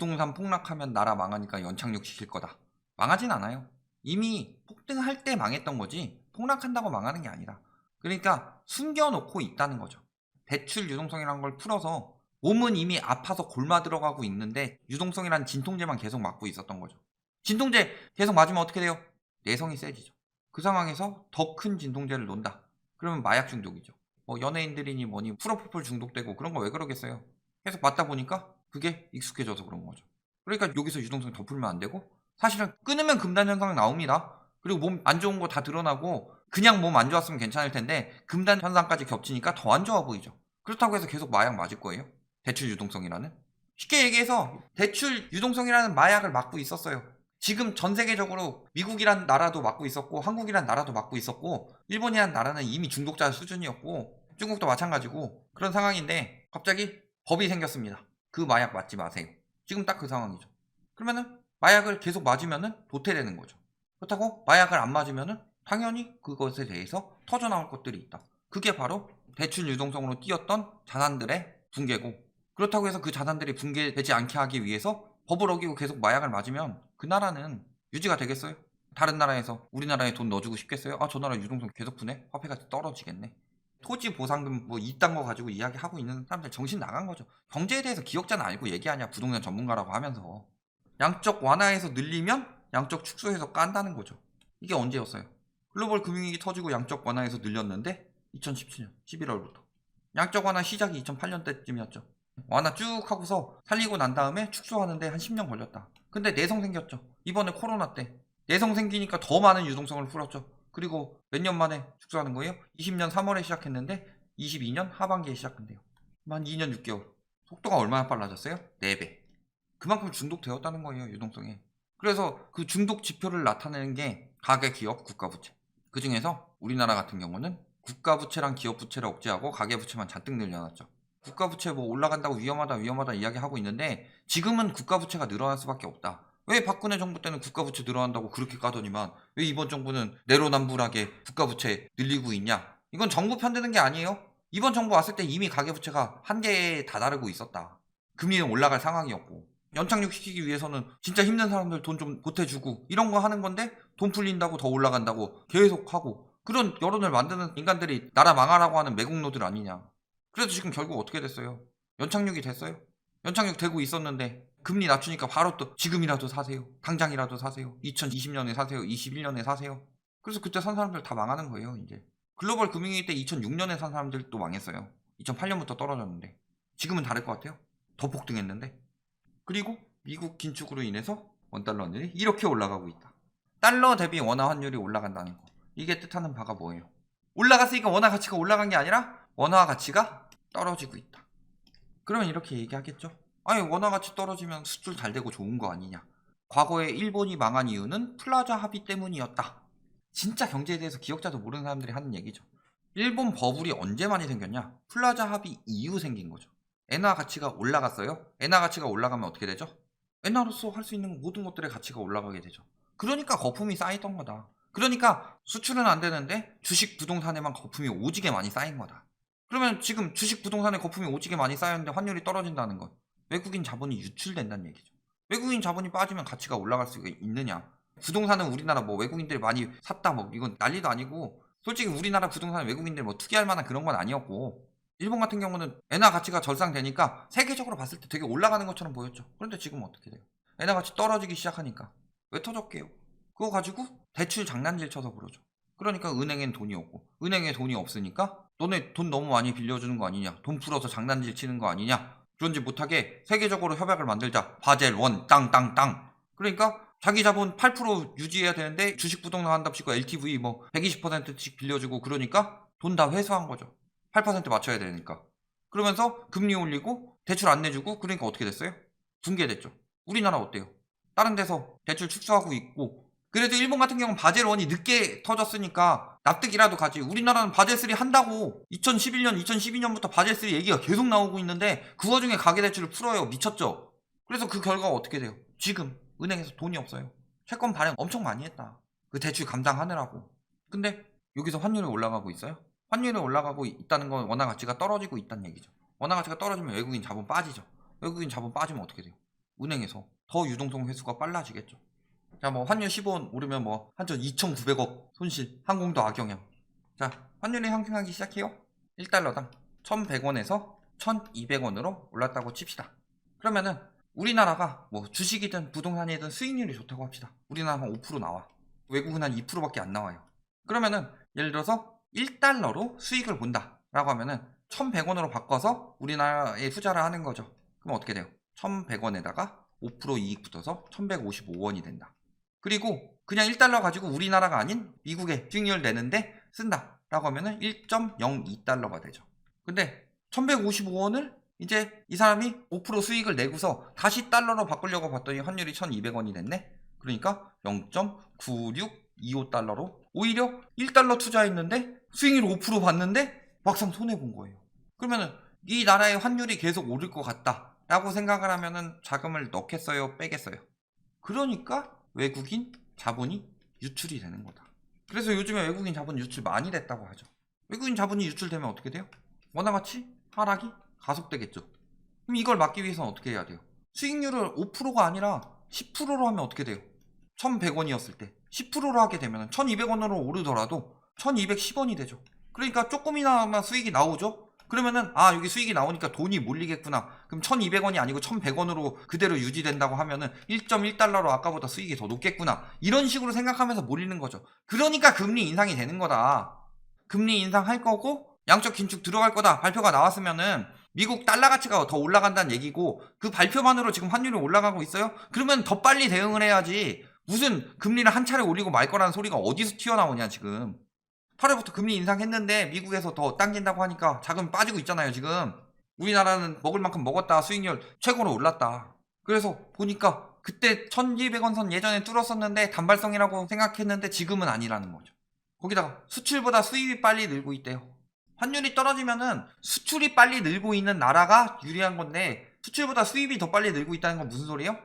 부동산 폭락하면 나라 망하니까 연착륙 시킬 거다. 망하진 않아요. 이미 폭등할 때 망했던 거지 폭락한다고 망하는 게 아니라. 그러니까 숨겨놓고 있다는 거죠. 대출 유동성이라는 걸 풀어서 몸은 이미 아파서 골마 들어가고 있는데 유동성이라는 진통제만 계속 맞고 있었던 거죠. 진통제 계속 맞으면 어떻게 돼요? 내성이 세지죠. 그 상황에서 더 큰 진통제를 놓는다. 그러면 마약 중독이죠. 뭐 연예인들이니 뭐니 프로포폴 중독되고 그런 거 왜 그러겠어요? 계속 맞다 보니까 그게 익숙해져서 그런 거죠. 그러니까 여기서 유동성 더 풀면 안 되고 사실은 끊으면 금단 현상 나옵니다. 그리고 몸 안 좋은 거 다 드러나고 그냥 몸 안 좋았으면 괜찮을 텐데 금단 현상까지 겹치니까 더 안 좋아 보이죠. 그렇다고 해서 계속 마약 맞을 거예요? 대출 유동성이라는? 쉽게 얘기해서 대출 유동성이라는 마약을 막고 있었어요. 지금 전 세계적으로 미국이란 나라도 막고 있었고 한국이란 나라도 막고 있었고 일본이란 나라는 이미 중독자 수준이었고 중국도 마찬가지고 그런 상황인데 갑자기 법이 생겼습니다. 그 마약 맞지 마세요. 지금 딱 그 상황이죠. 그러면은 마약을 계속 맞으면은 도태되는 거죠. 그렇다고 마약을 안 맞으면은 당연히 그것에 대해서 터져나올 것들이 있다. 그게 바로 대출 유동성으로 뛰었던 자산들의 붕괴고 그렇다고 해서 그 자산들이 붕괴되지 않게 하기 위해서 법을 어기고 계속 마약을 맞으면 그 나라는 유지가 되겠어요? 다른 나라에서 우리나라에 돈 넣어주고 싶겠어요? 아, 저 나라 유동성 계속 푸네? 화폐가 떨어지겠네. 토지 보상금 뭐 이딴 거 가지고 이야기하고 있는 사람들 정신 나간 거죠. 경제에 대해서 기억자는 알고 얘기하냐, 부동산 전문가라고 하면서. 양적 완화해서 늘리면 양적 축소해서 깐다는 거죠. 이게 언제였어요? 글로벌 금융위기 터지고 양적 완화해서 늘렸는데 2017년 11월부터. 양적 완화 시작이 2008년 때쯤이었죠. 완화 쭉 하고서 살리고 난 다음에 축소하는데 한 10년 걸렸다. 근데 내성 생겼죠. 이번에 코로나 때. 내성 생기니까 더 많은 유동성을 풀었죠. 그리고 몇 년 만에 축소하는 거예요? 20년 3월에 시작했는데 22년 하반기에 시작한대요. 한 2년 6개월. 속도가 얼마나 빨라졌어요? 4배. 그만큼 중독되었다는 거예요, 유동성에. 그래서 그 중독 지표를 나타내는 게 가계기업 국가부채. 그 중에서 우리나라 같은 경우는 국가부채랑 기업부채를 억제하고 가계부채만 잔뜩 늘려놨죠. 국가부채 뭐 올라간다고 위험하다 이야기하고 있는데 지금은 국가부채가 늘어날 수밖에 없다. 왜 박근혜 정부 때는 국가부채 늘어난다고 그렇게 까더니만 왜 이번 정부는 내로남불하게 국가부채 늘리고 있냐? 이건 정부 편드는 게 아니에요. 이번 정부 왔을 때 이미 가계부채가 한계에 다다르고 있었다. 금리는 올라갈 상황이었고 연착륙 시키기 위해서는 진짜 힘든 사람들 돈 좀 보태주고 이런 거 하는 건데 돈 풀린다고 더 올라간다고 계속 하고 그런 여론을 만드는 인간들이 나라 망하라고 하는 매국노들 아니냐. 그래서 지금 결국 어떻게 됐어요? 연착륙이 됐어요? 연착륙 되고 있었는데 금리 낮추니까 바로 또 지금이라도 사세요. 당장이라도 사세요. 2020년에 사세요. 21년에 사세요. 그래서 그때 산 사람들 다 망하는 거예요. 이제 글로벌 금융위기 때 2006년에 산 사람들도 망했어요. 2008년부터 떨어졌는데 지금은 다를 것 같아요. 더 폭등했는데. 그리고 미국 긴축으로 인해서 원달러 환율이 이렇게 올라가고 있다. 달러 대비 원화 환율이 올라간다는 거. 이게 뜻하는 바가 뭐예요? 올라갔으니까 원화 가치가 올라간 게 아니라 원화 가치가 떨어지고 있다. 그러면 이렇게 얘기하겠죠. 아니 원화 가치 떨어지면 수출 잘 되고 좋은 거 아니냐. 과거에 일본이 망한 이유는 플라자 합의 때문이었다. 진짜 경제에 대해서 기억자도 모르는 사람들이 하는 얘기죠. 일본 버블이 언제 많이 생겼냐? 플라자 합의 이후 생긴 거죠. 엔화 가치가 올라갔어요. 엔화 가치가 올라가면 어떻게 되죠? 엔화로서 할 수 있는 모든 것들의 가치가 올라가게 되죠. 그러니까 거품이 쌓이던 거다. 그러니까 수출은 안 되는데 주식 부동산에만 거품이 오지게 많이 쌓인 거다. 그러면 지금 주식 부동산에 거품이 오지게 많이 쌓였는데 환율이 떨어진다는 건 외국인 자본이 유출된다는 얘기죠. 외국인 자본이 빠지면 가치가 올라갈 수가 있느냐? 부동산은 우리나라 뭐 외국인들이 많이 샀다 뭐 이건 난리도 아니고 솔직히 우리나라 부동산 외국인들 뭐 투기할 만한 그런 건 아니었고 일본 같은 경우는 엔화 가치가 절상되니까 세계적으로 봤을 때 되게 올라가는 것처럼 보였죠. 그런데 지금은 어떻게 돼요? 엔화 가치 떨어지기 시작하니까 왜 터졌게요? 그거 가지고 대출 장난질 쳐서 그러죠. 그러니까 은행엔 돈이 없고 은행에 돈이 없으니까 너네 돈 너무 많이 빌려주는 거 아니냐, 돈 풀어서 장난질 치는 거 아니냐, 그런지 못하게 세계적으로 협약을 만들자, 바젤 원 땅땅땅. 그러니까 자기 자본 8% 유지해야 되는데 주식 부동산 한답시고 LTV 뭐 120%씩 빌려주고 그러니까 돈 다 회수한 거죠. 8% 맞춰야 되니까. 그러면서 금리 올리고 대출 안 내주고 그러니까 어떻게 됐어요? 붕괴됐죠. 우리나라 어때요? 다른 데서 대출 축소하고 있고 그래도 일본 같은 경우는 바젤 1이 늦게 터졌으니까 납득이라도 가지. 우리나라는 바젤 3 한다고 2011년, 2012년부터 바젤 3 얘기가 계속 나오고 있는데 그 와중에 가계대출을 풀어요. 미쳤죠? 그래서 그 결과가 어떻게 돼요? 지금 은행에서 돈이 없어요. 채권 발행 엄청 많이 했다. 그 대출 감당하느라고. 근데 여기서 환율이 올라가고 있어요? 환율이 올라가고 있다는 건 원화 가치가 떨어지고 있다는 얘기죠. 원화 가치가 떨어지면 외국인 자본 빠지죠. 외국인 자본 빠지면 어떻게 돼요? 은행에서 더 유동성 회수가 빨라지겠죠. 자, 뭐 환율 15원 오르면 뭐 한전 2,900억 손실, 항공도 악영향. 자, 환율이 상승하기 시작해요. 1달러당 1,100원에서 1,200원으로 올랐다고 칩시다. 그러면은 우리나라가 뭐 주식이든 부동산이든 수익률이 좋다고 합시다. 우리나라는 한 5% 나와. 외국은 한 2%밖에 안 나와요. 그러면은 예를 들어서 1달러로 수익을 본다 라고 하면은 1,100원으로 바꿔서 우리나라에 투자를 하는 거죠. 그럼 어떻게 돼요? 1,100원에다가 5% 이익 붙어서 1,155원이 된다. 그리고 그냥 1달러 가지고 우리나라가 아닌 미국에 수익률 내는데 쓴다 라고 하면은 1.02달러가 되죠. 근데 1,155원을 이제 이 사람이 5% 수익을 내고서 다시 달러로 바꾸려고 봤더니 환율이 1,200원이 됐네. 그러니까 0.9625달러로 오히려 1달러 투자했는데 수익률 5% 받는데 막상 손해본 거예요. 그러면은 이 나라의 환율이 계속 오를 것 같다 라고 생각을 하면은 자금을 넣겠어요, 빼겠어요? 그러니까 외국인 자본이 유출이 되는 거다. 그래서 요즘에 외국인 자본 유출 많이 됐다고 하죠. 외국인 자본이 유출되면 어떻게 돼요? 원화 가치 하락이 가속되겠죠. 그럼 이걸 막기 위해서는 어떻게 해야 돼요? 수익률을 5%가 아니라 10%로 하면 어떻게 돼요? 1,100원이었을 때 10%로 하게 되면 1,200원으로 오르더라도 1,210원이 되죠. 그러니까 조금이나마 수익이 나오죠. 그러면은 여기 수익이 나오니까 돈이 몰리겠구나. 그럼 1,200원이 아니고 1,100원으로 그대로 유지된다고 하면은 1.1달러로 아까보다 수익이 더 높겠구나. 이런 식으로 생각하면서 몰리는 거죠. 그러니까 금리 인상이 되는 거다. 금리 인상할 거고 양적 긴축 들어갈 거다 발표가 나왔으면은 미국 달러 가치가 더 올라간다는 얘기고 그 발표만으로 지금 환율이 올라가고 있어요? 그러면 더 빨리 대응을 해야지. 무슨 금리를 한 차례 올리고 말 거라는 소리가 어디서 튀어나오냐 지금. 8월부터 금리 인상했는데 미국에서 더 당긴다고 하니까 자금이 빠지고 있잖아요 지금. 우리나라는 먹을 만큼 먹었다. 수익률 최고로 올랐다. 그래서 보니까 그때 1,200원 선 예전에 뚫었었는데 단발성이라고 생각했는데 지금은 아니라는 거죠. 거기다가 수출보다 수입이 빨리 늘고 있대요. 환율이 떨어지면은 수출이 빨리 늘고 있는 나라가 유리한 건데 수출보다 수입이 더 빨리 늘고 있다는 건 무슨 소리예요?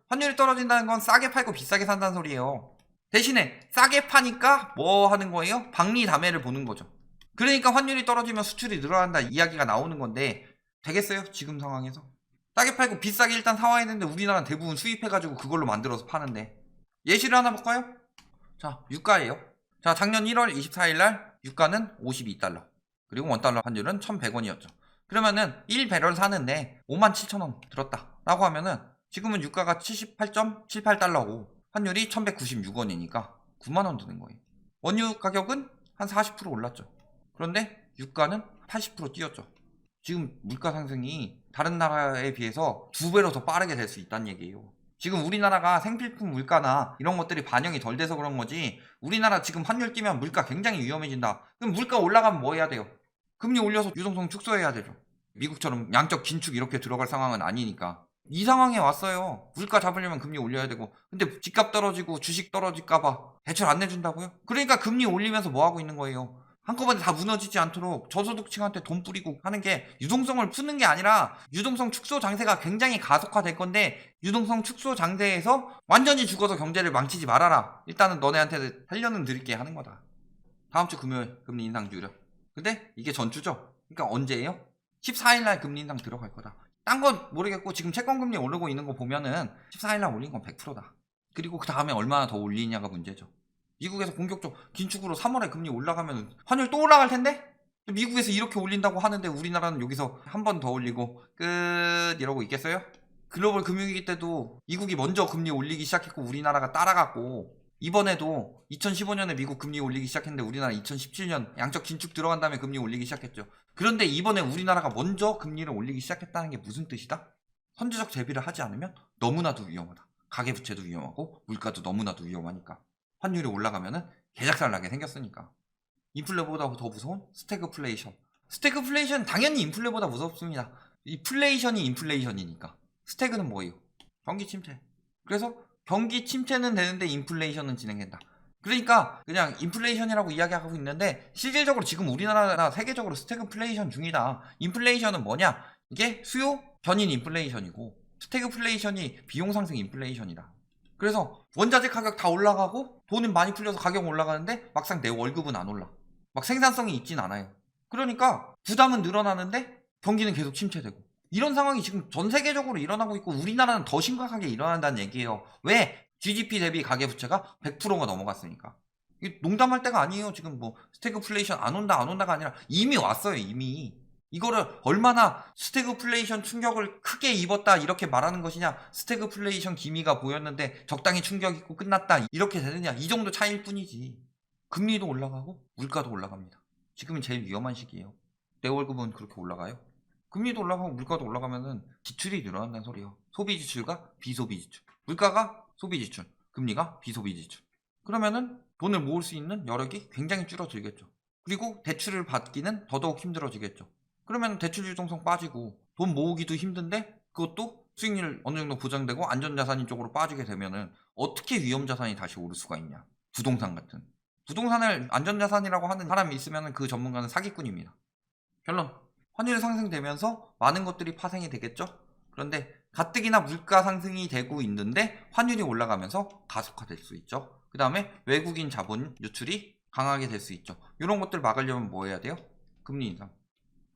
환율이 떨어진다는 건 싸게 팔고 비싸게 산다는 소리예요. 대신에 싸게 파니까 뭐 하는 거예요? 박리담회를 보는 거죠. 그러니까 환율이 떨어지면 수출이 늘어난다 이야기가 나오는 건데 되겠어요? 지금 상황에서? 싸게 팔고 비싸게 일단 사와야 되는데 우리나라는 대부분 수입해가지고 그걸로 만들어서 파는데. 예시를 하나 볼까요? 자, 유가예요. 자, 작년 1월 24일날 유가는 52달러. 그리고 원달러 환율은 1,100원이었죠. 그러면은 1배럴 사는데 57,000원 들었다 라고 하면은 지금은 유가가 78.78달러고 환율이 1,196원이니까 9만원 드는 거예요. 원유 가격은 한 40% 올랐죠. 그런데 유가는 80% 뛰었죠. 지금 물가 상승이 다른 나라에 비해서 2배로 더 빠르게 될 수 있다는 얘기예요. 지금 우리나라가 생필품 물가나 이런 것들이 반영이 덜 돼서 그런 거지 우리나라 지금 환율 뛰면 물가 굉장히 위험해진다. 그럼 물가 올라가면 뭐 해야 돼요? 금리 올려서 유동성 축소해야 되죠. 미국처럼 양적 긴축 이렇게 들어갈 상황은 아니니까. 이 상황에 왔어요. 물가 잡으려면 금리 올려야 되고. 근데 집값 떨어지고 주식 떨어질까봐 대출 안 내준다고요? 그러니까 금리 올리면서 뭐 하고 있는 거예요? 한꺼번에 다 무너지지 않도록 저소득층한테 돈 뿌리고 하는 게 유동성을 푸는 게 아니라 유동성 축소 장세가 굉장히 가속화될 건데 유동성 축소 장세에서 완전히 죽어서 경제를 망치지 말아라. 일단은 너네한테 살려는 드릴게 하는 거다. 다음 주 금요일 금리 인상 주려. 근데 이게 전주죠? 그러니까 언제예요? 14일날 금리 인상 들어갈 거다. 딴 건 모르겠고 지금 채권금리 오르고 있는 거 보면은 14일날 올린 건 100%다. 그리고 그 다음에 얼마나 더 올리냐가 문제죠. 미국에서 공격적 긴축으로 3월에 금리 올라가면 환율 또 올라갈 텐데? 미국에서 이렇게 올린다고 하는데 우리나라는 여기서 한 번 더 올리고 끝 이러고 있겠어요? 글로벌 금융위기 때도 미국이 먼저 금리 올리기 시작했고 우리나라가 따라갔고 이번에도 2015년에 미국 금리 올리기 시작했는데 우리나라 2017년 양적 긴축 들어간 다음에 금리 올리기 시작했죠. 그런데 이번에 우리나라가 먼저 금리를 올리기 시작했다는 게 무슨 뜻이다? 선제적 대비를 하지 않으면 너무나도 위험하다. 가계부채도 위험하고 물가도 너무나도 위험하니까. 환율이 올라가면은 개작살 나게 생겼으니까. 인플레보다 더 무서운 스태그플레이션. 스태그플레이션 당연히 인플레보다 무섭습니다. 이 플레이션이 인플레이션이니까. 스태그는 뭐예요? 경기 침체. 그래서 경기 침체는 되는데 인플레이션은 진행된다. 그러니까 그냥 인플레이션이라고 이야기하고 있는데 실질적으로 지금 우리나라나 세계적으로 스태그플레이션 중이다. 인플레이션은 뭐냐? 이게 수요 견인 인플레이션이고 스태그플레이션이 비용 상승 인플레이션이다. 그래서 원자재 가격 다 올라가고 돈은 많이 풀려서 가격 올라가는데 막상 내 월급은 안 올라. 막 생산성이 있진 않아요. 그러니까 부담은 늘어나는데 경기는 계속 침체되고 이런 상황이 지금 전 세계적으로 일어나고 있고 우리나라는 더 심각하게 일어난다는 얘기예요. 왜? GDP 대비 가계부채가 100%가 넘어갔으니까. 이게 농담할 때가 아니에요. 지금 뭐 스태그플레이션 안 온다가 아니라 이미 왔어요. 이미. 이거를 얼마나 스태그플레이션 충격을 크게 입었다 이렇게 말하는 것이냐, 스태그플레이션 기미가 보였는데 적당히 충격 있고 끝났다 이렇게 되느냐, 이 정도 차이일 뿐이지. 금리도 올라가고 물가도 올라갑니다. 지금이 제일 위험한 시기예요. 내 월급은 그렇게 올라가요? 금리도 올라가고 물가도 올라가면은 지출이 늘어난다는 소리예요. 소비 지출과 비소비 지출. 물가가 소비 지출, 금리가 비소비 지출. 그러면은 돈을 모을 수 있는 여력이 굉장히 줄어들겠죠. 그리고 대출을 받기는 더더욱 힘들어지겠죠. 그러면 대출 유동성 빠지고 돈 모으기도 힘든데 그것도 수익률 어느 정도 보장되고 안전자산인 쪽으로 빠지게 되면은 어떻게 위험자산이 다시 오를 수가 있냐. 부동산 같은. 부동산을 안전자산이라고 하는 사람이 있으면 그 전문가는 사기꾼입니다. 결론. 환율 상승되면서 많은 것들이 파생이 되겠죠. 그런데 가뜩이나 물가 상승이 되고 있는데 환율이 올라가면서 가속화될 수 있죠. 그 다음에 외국인 자본 유출이 강하게 될 수 있죠. 이런 것들 막으려면 뭐 해야 돼요? 금리 인상.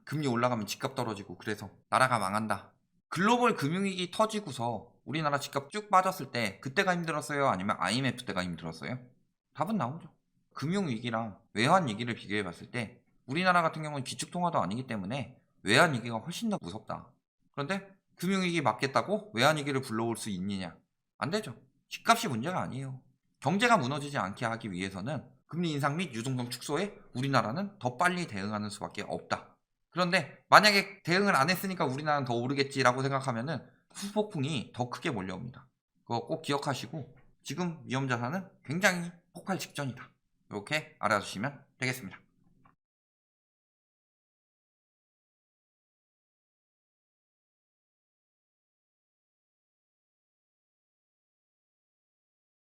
금리 올라가면 집값 떨어지고 그래서 나라가 망한다. 글로벌 금융위기 터지고서 우리나라 집값 쭉 빠졌을 때 그때가 힘들었어요? 아니면 IMF 때가 힘들었어요? 답은 나오죠. 금융위기랑 외환위기를 비교해 봤을 때 우리나라 같은 경우는 기축통화도 아니기 때문에 외환위기가 훨씬 더 무섭다. 그런데 금융위기 막겠다고 외환위기를 불러올 수 있느냐? 안 되죠. 집값이 문제가 아니에요. 경제가 무너지지 않게 하기 위해서는 금리 인상 및 유동성 축소에 우리나라는 더 빨리 대응하는 수밖에 없다. 그런데 만약에 대응을 안 했으니까 우리나라는 더 오르겠지라고 생각하면은 후폭풍이 더 크게 몰려옵니다. 그거 꼭 기억하시고 지금 위험자산은 굉장히 폭발 직전이다. 이렇게 알아주시면 되겠습니다.